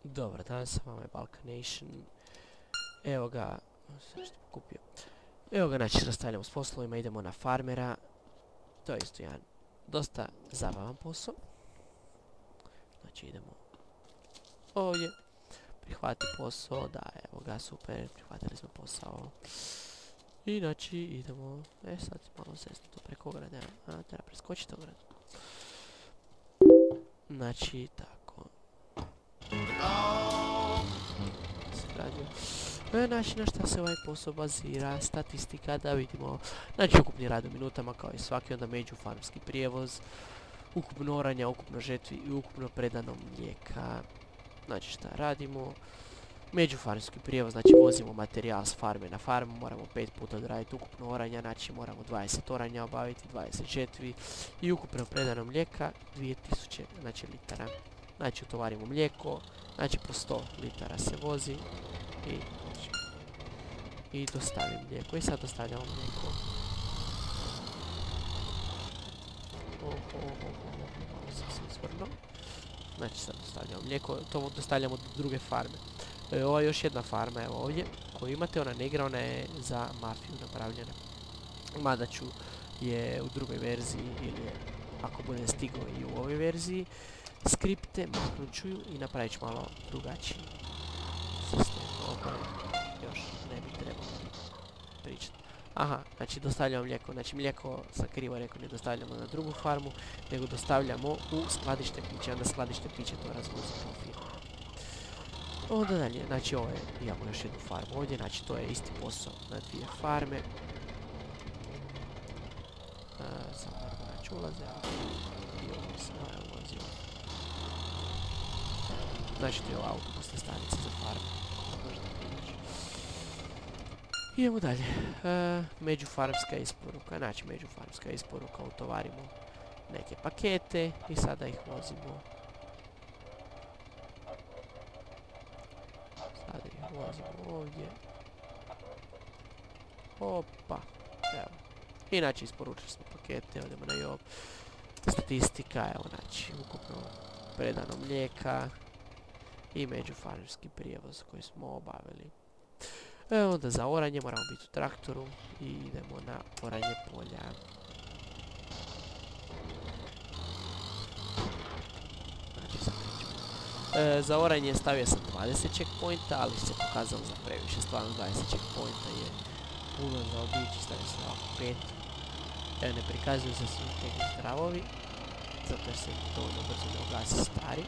Dobar dan, sa vama je Balkanation. Evo ga, sve što kupio. Evo ga, znači nastavljamo s poslovima, idemo na farmera. To je isto jedan dosta zabavan posao. Znači idemo ovdje, prihvati posao, da evo ga, super, prihvatili smo posao. I znači idemo, sad malo sesnuto preko ograde, treba preskočiti ogradu. Znači, tako. Znači, na šta se ovaj posao bazira, statistika, da vidimo, znači ukupni rad u minutama kao i svaki, onda međufarmski prijevoz, ukupno oranja, ukupno žetvi i ukupno predano mlijeka. Znači šta radimo, međufarmski prijevoz, znači vozimo materijal s farme na farmu, moramo 5 puta odraditi ukupno oranja, znači moramo 20 oranja obaviti, 20 žetvi i ukupno predano mlijeka 2000 znači, litara. Znači utovarimo mlijeko, znači po 100 litara se vozi i dostavim mlijeko. I sad dostavljamo mlijeko. Malo sam se izvrnuo. Znači sad dostavljamo mlijeko, to dostavljamo do druge farme. Ova je još jedna farma, evo ovdje, koju imate, ona ne igra, ona je za mafiju napravljena. Mada ću je u drugoj verziji, ili je, ako bude stigao i u ovoj verziji, skripte, maknut ću ju i napravit ću malo drugačiji sistem. Još ne bi trebalo pričati. Aha, znači dostavljamo mlijeko. Znači mlijeko, sam krivo rekao, ne dostavljamo na drugu farmu, nego dostavljamo u skladište pića. Onda skladište piće to razvozi kao firma. Onda dalje, znači ovo je, imamo još jednu farmu ovdje, znači to je isti posao na dvije farme. Samo da znači ulaze, i ovo se ulazio. Znači to je ova autobusna stanica za farmu. Idemo dalje. Međufarmska isporuka. Znači međufarmska isporuka, utovarimo neke pakete i sada ih vozimo. Sada ih vozimo ovdje. Opa. Evo. I znači isporučili smo pakete, odemo na job. Statistika, evo znači ukupno predano mlijeka i međufarmski prijevoz koji smo obavili. Onda za oranje moramo biti u traktoru i idemo na oranje polja. Znači sad nećemo. Za oranje stavio sam 20 checkpointa, ali se pokazalo za previše. Stvarno 20 checkpointa je puno za obići, stavio sam ovako 5. Evo, ne prikazuju se svi tekni travovi, zato jer se dovoljno brzo ne ugasi stari.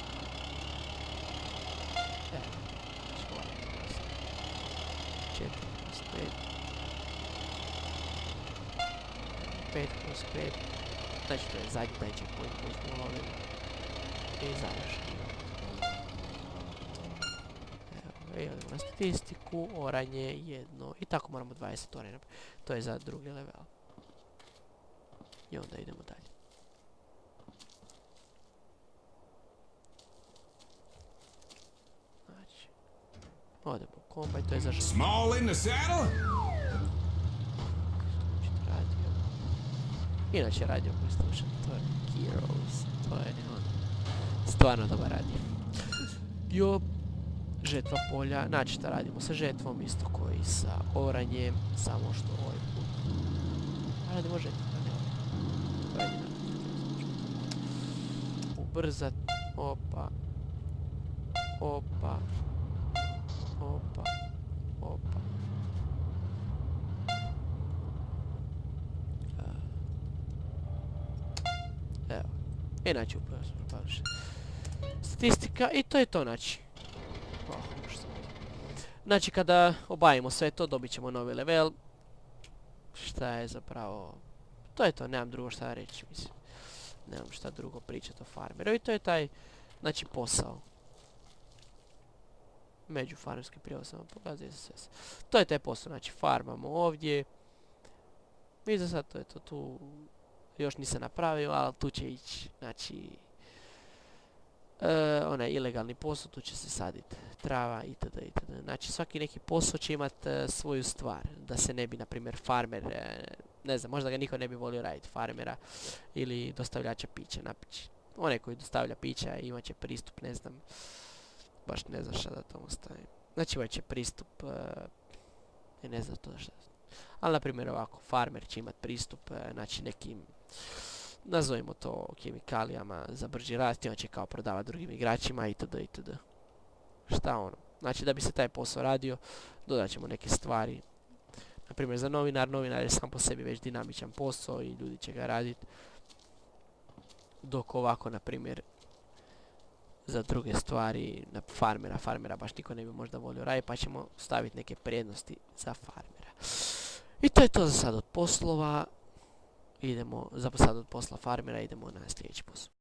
4 kroz 5. 5 kroz 5. Znači to je zadnji taj checkpoint koji smo ulovili. I završeno. Evo, i odemo na statistiku, oranje jedno. I tako moramo 20 oranja. To je za drugi level. I onda idemo dalje. Znači, odemo u kombaj, to je za žetvu. Small in the saddle? Inače radio koji slušam, to je Heroes, to je stvarno dobar radio. Jo, žetva polja, znači šta radimo sa žetvom, isto koji sa oranjem, samo što ovaj put. Radimo žetvu, ne oranje. Ubrzat, opa, opa, opa, opa. Evo, inače upravo smo propavili statistika i to je to, znači. Znači kada obavimo sve to, dobit ćemo novi level. Šta je zapravo... To je to, nemam drugo šta reći, mislim. Nemam šta drugo pričati o farmeru i to je taj, znači, posao. Međufarmski prijevoz sam vam pokazuje sve. To je taj posao, znači farmamo ovdje. I za sad to je to, tu još nisam napravio, ali tu će ići, znači, onaj ilegalni posao, tu će se saditi trava itd. Znači svaki neki posao će imat svoju stvar, da se ne bi, na primjer, farmer, ne znam, možda ga niko ne bi volio raditi, farmera ili dostavljača pića, napići. Onaj koji dostavlja pića imat će pristup, ne znam, baš ne znam šta da tomu stavim. Znači imat će pristup, ne znam to šta. Ali na primjer ovako, farmer će imat pristup, znači nekim, nazovimo to kemikalijama za brži rast i on će kao prodavati drugim igračima itd. itd. Šta ono? Znači da bi se taj posao radio, dodat ćemo neke stvari. Na primjer za novinar je sam po sebi već dinamičan posao i ljudi će ga raditi. Dok ovako, na primjer, za druge stvari, na farmera baš niko ne bi možda volio raditi, pa ćemo staviti neke prednosti za farmera. I to je to za sad od poslova. Idemo, za sad od posla farmera, idemo na sljedeći posao.